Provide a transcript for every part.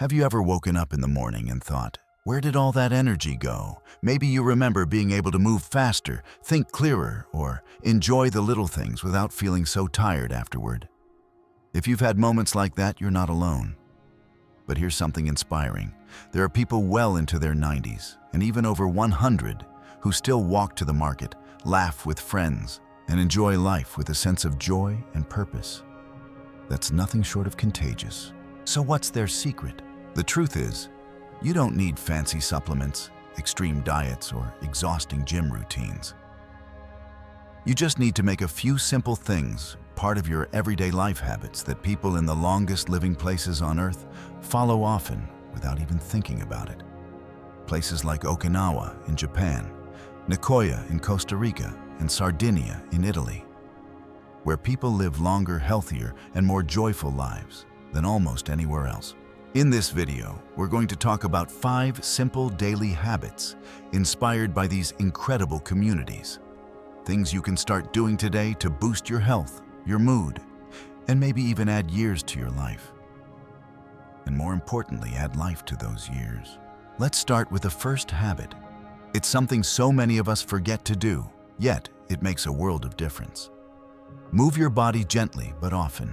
Have you ever woken up in the morning and thought, where did all that energy go? Maybe you remember being able to move faster, think clearer, or enjoy the little things without feeling so tired afterward. If you've had moments like that, you're not alone. But here's something inspiring. There are people well into their 90s, and even over 100, who still walk to the market, laugh with friends, and enjoy life with a sense of joy and purpose. That's nothing short of contagious. So what's their secret? The truth is, you don't need fancy supplements, extreme diets, or exhausting gym routines. You just need to make a few simple things part of your everyday life habits that people in the longest living places on Earth follow often without even thinking about it. Places like Okinawa in Japan, Nicoya in Costa Rica, and Sardinia in Italy, where people live longer, healthier, and more joyful lives than almost anywhere else. In this video, we're going to talk about 5 simple daily habits inspired by these incredible communities. Things you can start doing today to boost your health, your mood, and maybe even add years to your life. And more importantly, add life to those years. Let's start with the first habit. It's something so many of us forget to do, yet it makes a world of difference. Move your body gently but often.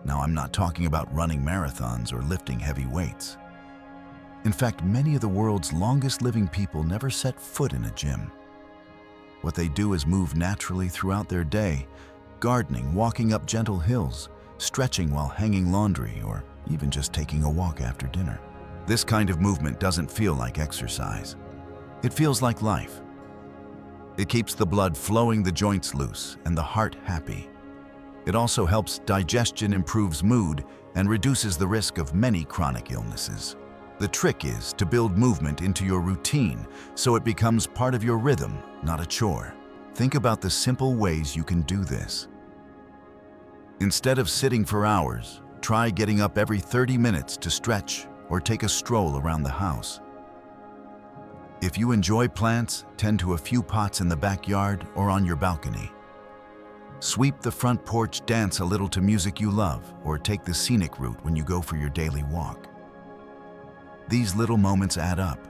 Now, I'm not talking about running marathons or lifting heavy weights. In fact, many of the world's longest living people never set foot in a gym. What they do is move naturally throughout their day, gardening, walking up gentle hills, stretching while hanging laundry, or even just taking a walk after dinner. This kind of movement doesn't feel like exercise. It feels like life. It keeps the blood flowing, the joints loose, and the heart happy. It also helps digestion, improves mood, and reduces the risk of many chronic illnesses. The trick is to build movement into your routine so it becomes part of your rhythm, not a chore. Think about the simple ways you can do this. Instead of sitting for hours, try getting up every 30 minutes to stretch or take a stroll around the house. If you enjoy plants, tend to a few pots in the backyard or on your balcony. Sweep the front porch, dance a little to music you love, or take the scenic route when you go for your daily walk. These little moments add up.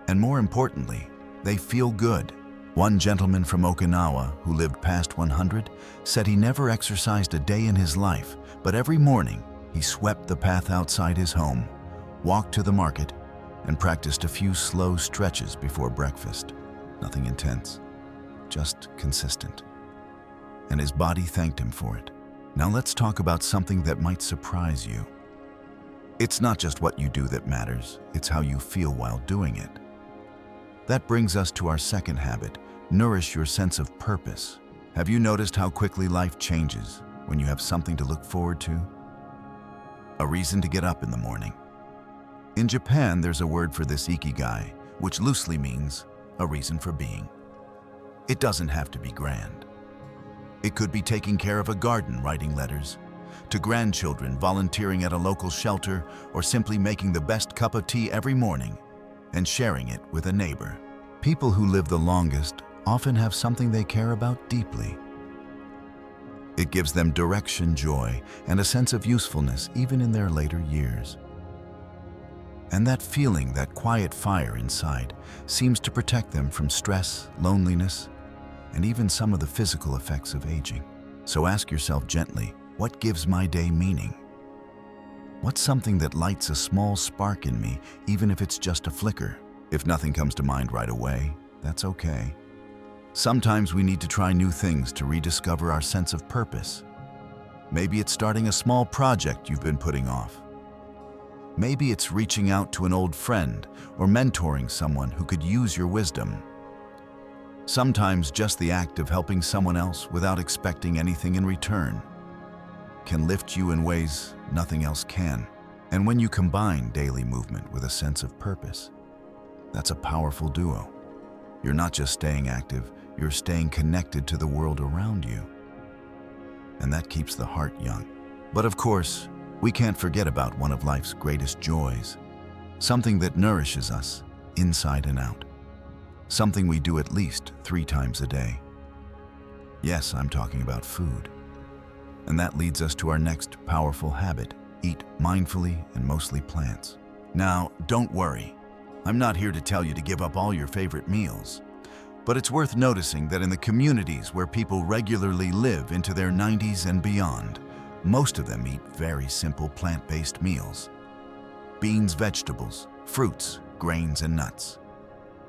And more importantly, they feel good. One gentleman from Okinawa who lived past 100 said he never exercised a day in his life, but every morning he swept the path outside his home, walked to the market, and practiced a few slow stretches before breakfast. Nothing intense, just consistent. And his body thanked him for it. Now let's talk about something that might surprise you. It's not just what you do that matters, it's how you feel while doing it. That brings us to our second habit, nourish your sense of purpose. Have you noticed how quickly life changes when you have something to look forward to? A reason to get up in the morning. In Japan, there's a word for this ikigai, which loosely means a reason for being. It doesn't have to be grand. It could be taking care of a garden, writing letters, to grandchildren, volunteering at a local shelter, or simply making the best cup of tea every morning and sharing it with a neighbor. People who live the longest often have something they care about deeply. It gives them direction, joy, and a sense of usefulness even in their later years. And that feeling, that quiet fire inside, seems to protect them from stress, loneliness, and even some of the physical effects of aging. So ask yourself gently, what gives my day meaning? What's something that lights a small spark in me, even if it's just a flicker? If nothing comes to mind right away, that's okay. Sometimes we need to try new things to rediscover our sense of purpose. Maybe it's starting a small project you've been putting off. Maybe it's reaching out to an old friend or mentoring someone who could use your wisdom. Sometimes just the act of helping someone else without expecting anything in return can lift you in ways nothing else can. And when you combine daily movement with a sense of purpose, that's a powerful duo. You're not just staying active, you're staying connected to the world around you. And that keeps the heart young. But of course, we can't forget about one of life's greatest joys, something that nourishes us inside and out. Something we do at least 3 times a day. Yes, I'm talking about food. And that leads us to our next powerful habit, eat mindfully, and mostly plants. Now, don't worry. I'm not here to tell you to give up all your favorite meals. But it's worth noticing that in the communities where people regularly live into their 90s and beyond, most of them eat very simple plant-based meals. Beans, vegetables, fruits, grains, and nuts.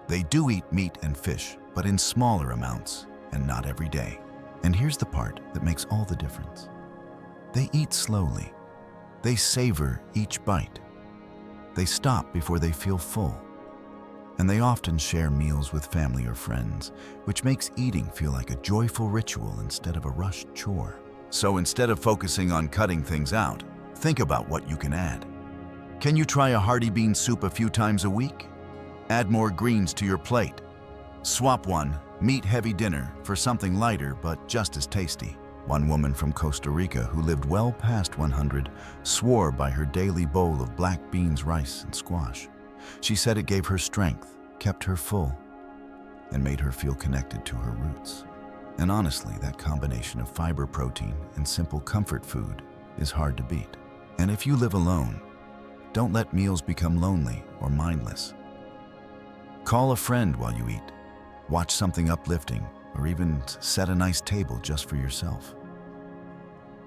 They do eat meat and fish, but in smaller amounts and not every day. And here's the part that makes all the difference. They eat slowly. They savor each bite. They stop before they feel full. And they often share meals with family or friends, which makes eating feel like a joyful ritual instead of a rushed chore. So instead of focusing on cutting things out, think about what you can add. Can you try a hearty bean soup a few times a week? Add more greens to your plate. Swap one meat-heavy dinner for something lighter but just as tasty. One woman from Costa Rica who lived well past 100 swore by her daily bowl of black beans, rice, and squash. She said it gave her strength, kept her full, and made her feel connected to her roots. And honestly, that combination of fiber, protein, and simple comfort food is hard to beat. And if you live alone, don't let meals become lonely or mindless. Call a friend while you eat. Watch something uplifting, or even set a nice table just for yourself.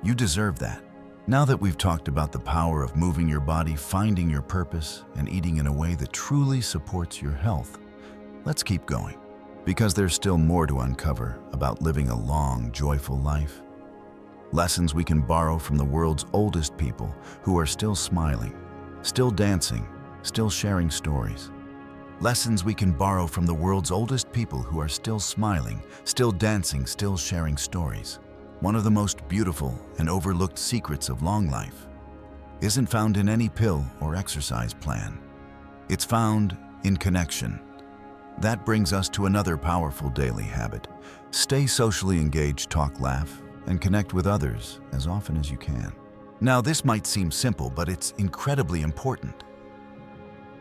You deserve that. Now that we've talked about the power of moving your body, finding your purpose, and eating in a way that truly supports your health, let's keep going. Because there's still more to uncover about living a long, joyful life. Lessons we can borrow from the world's oldest people who are still smiling, still dancing, still sharing stories. Lessons we can borrow from the world's oldest people who are still smiling, still dancing, still sharing stories. One of the most beautiful and overlooked secrets of long life isn't found in any pill or exercise plan. It's found in connection. That brings us to another powerful daily habit. Stay socially engaged, talk, laugh, and connect with others as often as you can. Now, this might seem simple, but it's incredibly important.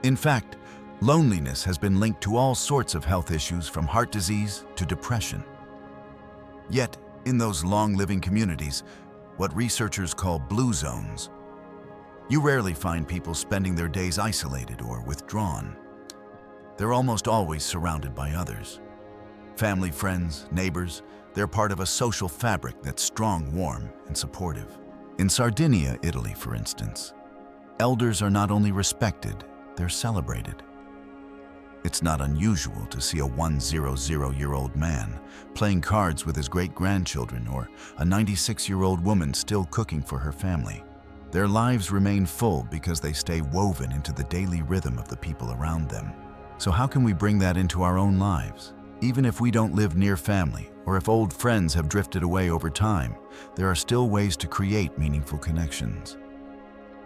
In fact, loneliness has been linked to all sorts of health issues from heart disease to depression. Yet, in those long-living communities, what researchers call blue zones, you rarely find people spending their days isolated or withdrawn. They're almost always surrounded by others. Family, friends, neighbors, they're part of a social fabric that's strong, warm, and supportive. In Sardinia, Italy, for instance, elders are not only respected, they're celebrated. It's not unusual to see a 100-year-old man playing cards with his great-grandchildren or a 96-year-old woman still cooking for her family. Their lives remain full because they stay woven into the daily rhythm of the people around them. So how can we bring that into our own lives? Even if we don't live near family, or if old friends have drifted away over time, there are still ways to create meaningful connections.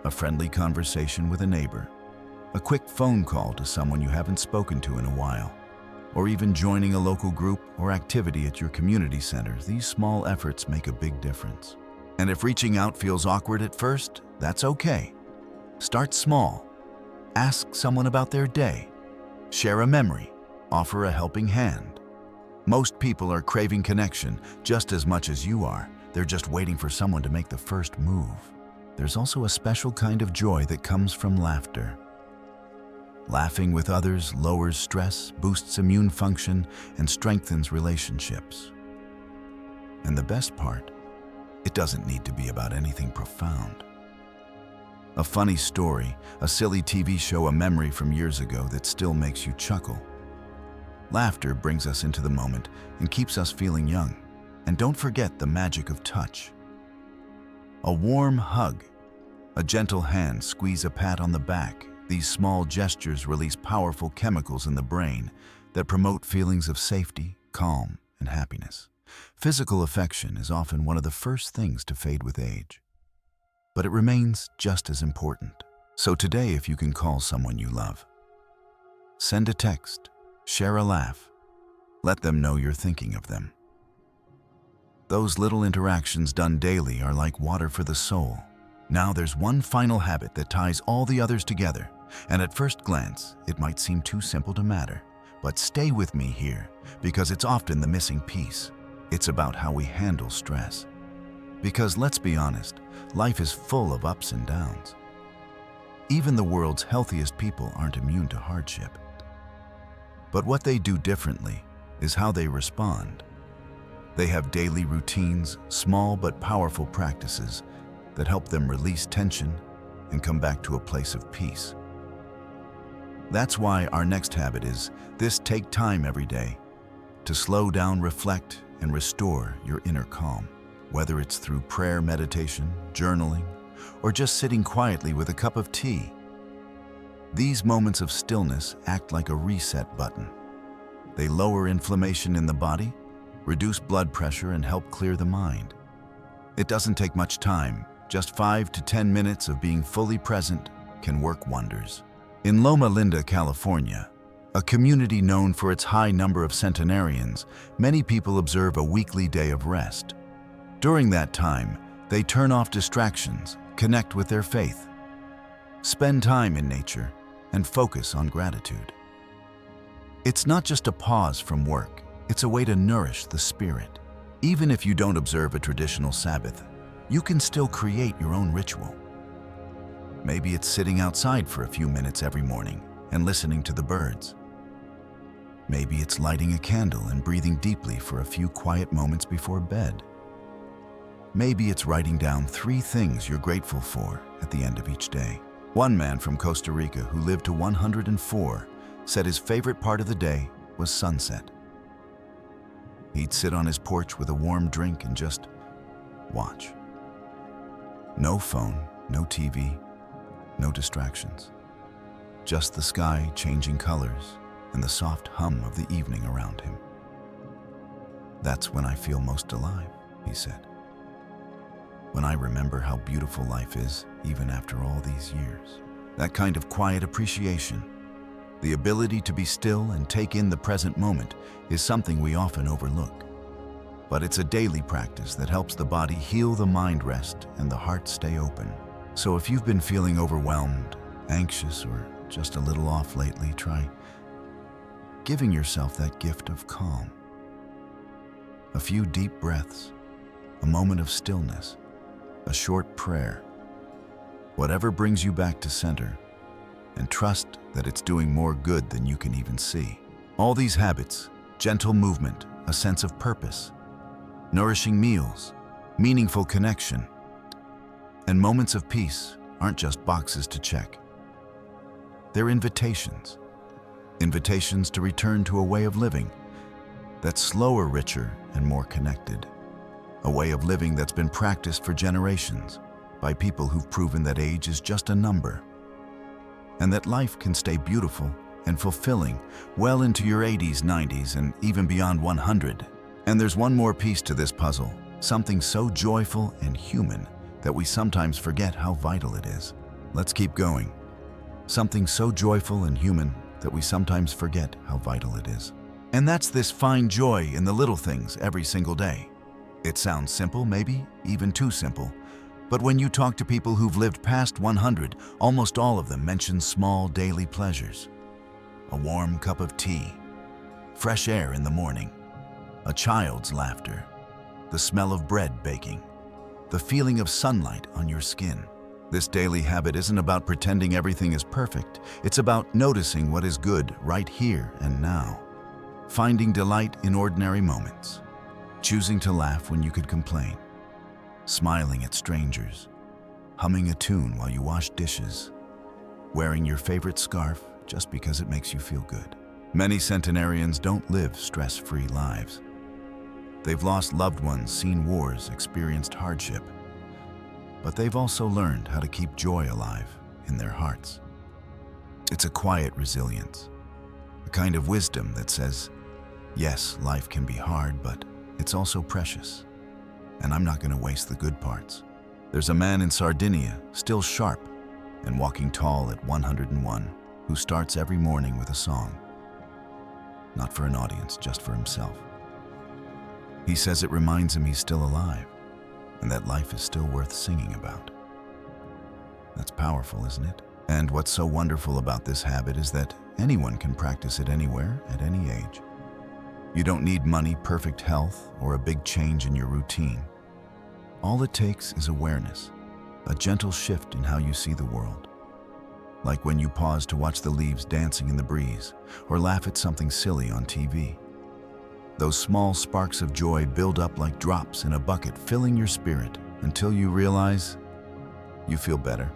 A friendly conversation with a neighbor, a quick phone call to someone you haven't spoken to in a while, or even joining a local group or activity at your community center. These small efforts make a big difference. And if reaching out feels awkward at first, that's okay. Start small. Ask someone about their day. Share a memory. Offer a helping hand. Most people are craving connection just as much as you are. They're just waiting for someone to make the first move. There's also a special kind of joy that comes from laughter. Laughing with others lowers stress, boosts immune function, and strengthens relationships. And the best part, it doesn't need to be about anything profound. A funny story, a silly TV show, a memory from years ago that still makes you chuckle. Laughter brings us into the moment and keeps us feeling young. And don't forget the magic of touch. A warm hug, a gentle hand squeeze, a pat on the back. These small gestures release powerful chemicals in the brain that promote feelings of safety, calm, and happiness. Physical affection is often one of the first things to fade with age, but it remains just as important. So today, if you can call someone you love, send a text, share a laugh, let them know you're thinking of them. Those little interactions done daily are like water for the soul. Now there's one final habit that ties all the others together, and at first glance, it might seem too simple to matter. But stay with me here, because it's often the missing piece. It's about how we handle stress. Because let's be honest, life is full of ups and downs. Even the world's healthiest people aren't immune to hardship. But what they do differently is how they respond. They have daily routines, small but powerful practices that help them release tension and come back to a place of peace. That's why our next habit is this: take time every day to slow down, reflect, and restore your inner calm. Whether it's through prayer, meditation, journaling, or just sitting quietly with a cup of tea, these moments of stillness act like a reset button. They lower inflammation in the body, reduce blood pressure, and help clear the mind. It doesn't take much time. Just 5 to 10 minutes of being fully present can work wonders. In Loma Linda, California, a community known for its high number of centenarians, many people observe a weekly day of rest. During that time, they turn off distractions, connect with their faith, spend time in nature, and focus on gratitude. It's not just a pause from work, it's a way to nourish the spirit. Even if you don't observe a traditional Sabbath, you can still create your own ritual. Maybe it's sitting outside for a few minutes every morning and listening to the birds. Maybe it's lighting a candle and breathing deeply for a few quiet moments before bed. Maybe it's writing down 3 things you're grateful for at the end of each day. One man from Costa Rica who lived to 104 said his favorite part of the day was sunset. He'd sit on his porch with a warm drink and just watch. No phone, no TV, no distractions. Just the sky changing colors and the soft hum of the evening around him. "That's when I feel most alive," he said. "When I remember how beautiful life is, even after all these years." That kind of quiet appreciation, the ability to be still and take in the present moment, is something we often overlook. But it's a daily practice that helps the body heal, the mind rest, and the heart stay open. So if you've been feeling overwhelmed, anxious, or just a little off lately, try giving yourself that gift of calm. A few deep breaths, a moment of stillness, a short prayer. Whatever brings you back to center, and trust that it's doing more good than you can even see. All these habits, gentle movement, a sense of purpose, nourishing meals, meaningful connection, and moments of peace aren't just boxes to check. They're invitations. Invitations to return to a way of living that's slower, richer, and more connected. A way of living that's been practiced for generations by people who've proven that age is just a number, and that life can stay beautiful and fulfilling well into your 80s, 90s, and even beyond 100. And there's one more piece to this puzzle, something so joyful and human that we sometimes forget how vital it is. Let's keep going. Something so joyful and human that we sometimes forget how vital it is. And that's this find joy in the little things every single day. It sounds simple, maybe even too simple, but when you talk to people who've lived past 100, almost all of them mention small daily pleasures. A warm cup of tea, fresh air in the morning, a child's laughter, the smell of bread baking, the feeling of sunlight on your skin. This daily habit isn't about pretending everything is perfect. It's about noticing what is good right here and now, finding delight in ordinary moments, choosing to laugh when you could complain, smiling at strangers, humming a tune while you wash dishes, wearing your favorite scarf just because it makes you feel good. Many centenarians don't live stress-free lives. They've lost loved ones, seen wars, experienced hardship, but they've also learned how to keep joy alive in their hearts. It's a quiet resilience, a kind of wisdom that says, yes, life can be hard, but it's also precious, and I'm not going to waste the good parts. There's a man in Sardinia, still sharp and walking tall at 101, who starts every morning with a song. Not for an audience, just for himself. He says it reminds him he's still alive, and that life is still worth singing about. That's powerful, isn't it? And what's so wonderful about this habit is that anyone can practice it anywhere, at any age. You don't need money, perfect health, or a big change in your routine. All it takes is awareness, a gentle shift in how you see the world. Like when you pause to watch the leaves dancing in the breeze or laugh at something silly on TV. Those small sparks of joy build up like drops in a bucket, filling your spirit until you realize you feel better,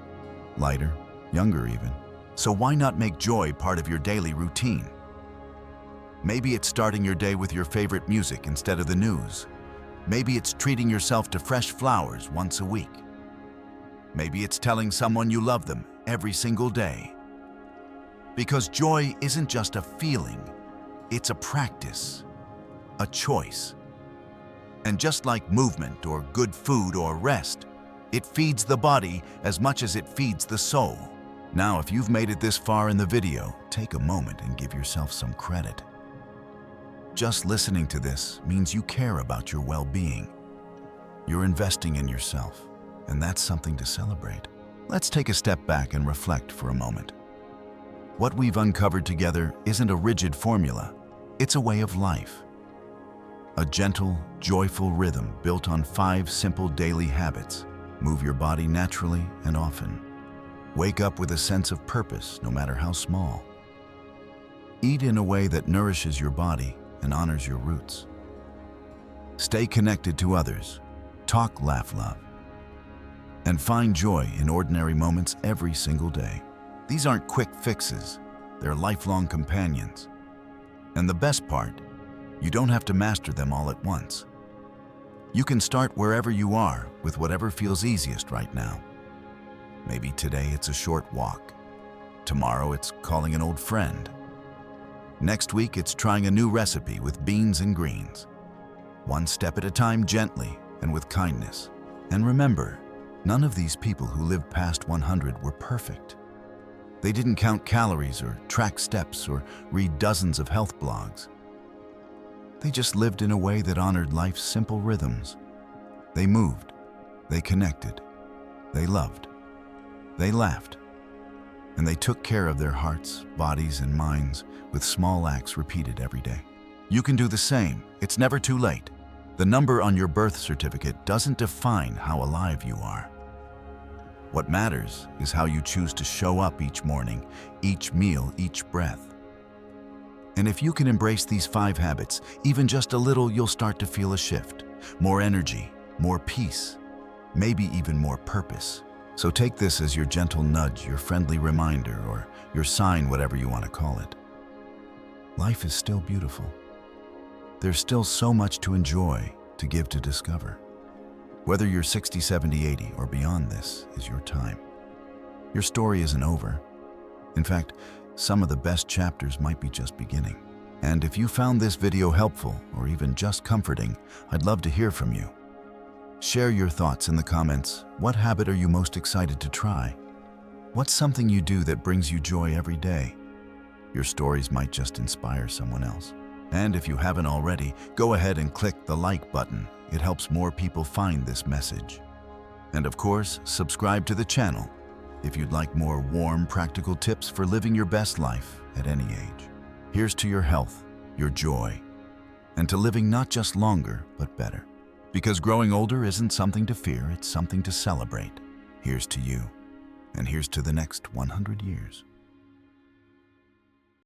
lighter, younger even. So why not make joy part of your daily routine? Maybe it's starting your day with your favorite music instead of the news. Maybe it's treating yourself to fresh flowers once a week. Maybe it's telling someone you love them every single day. Because joy isn't just a feeling, it's a practice, a choice. And just like movement or good food or rest, it feeds the body as much as it feeds the soul. Now, if you've made it this far in the video, take a moment and give yourself some credit. Just listening to this means you care about your well-being. You're investing in yourself, and that's something to celebrate. Let's take a step back and reflect for a moment. What we've uncovered together isn't a rigid formula, it's a way of life. A gentle, joyful rhythm built on 5 simple daily habits. Move your body naturally and often. Wake up with a sense of purpose, no matter how small. Eat in a way that nourishes your body and honors your roots. Stay connected to others. Talk, laugh, love. And find joy in ordinary moments every single day. These aren't quick fixes. They're lifelong companions. And the best part, you don't have to master them all at once. You can start wherever you are with whatever feels easiest right now. Maybe today it's a short walk. Tomorrow it's calling an old friend. Next week it's trying a new recipe with beans and greens. One step at a time, gently and with kindness. And remember, none of these people who lived past 100 were perfect. They didn't count calories or track steps or read dozens of health blogs. They just lived in a way that honored life's simple rhythms. They moved, they connected, they loved, they laughed, and they took care of their hearts, bodies, and minds with small acts repeated every day. You can do the same. It's never too late. The number on your birth certificate doesn't define how alive you are. What matters is how you choose to show up each morning, each meal, each breath. And if you can embrace these 5 habits, even just a little, you'll start to feel a shift. More energy, more peace, maybe even more purpose. So take this as your gentle nudge, your friendly reminder, or your sign, whatever you want to call it. Life is still beautiful. There's still so much to enjoy, to give, to discover. Whether you're 60, 70, 80, or beyond, this is your time. Your story isn't over. In fact, some of the best chapters might be just beginning. And if you found this video helpful or even just comforting, I'd love to hear from you. Share your thoughts in the comments. What habit are you most excited to try? What's something you do that brings you joy every day? Your stories might just inspire someone else. And if you haven't already, go ahead and click the like button. It helps more people find this message. And of course, subscribe to the channel if you'd like more warm, practical tips for living your best life at any age. Here's to your health, your joy, and to living not just longer, but better. Because growing older isn't something to fear, it's something to celebrate. Here's to you, and here's to the next 100 years.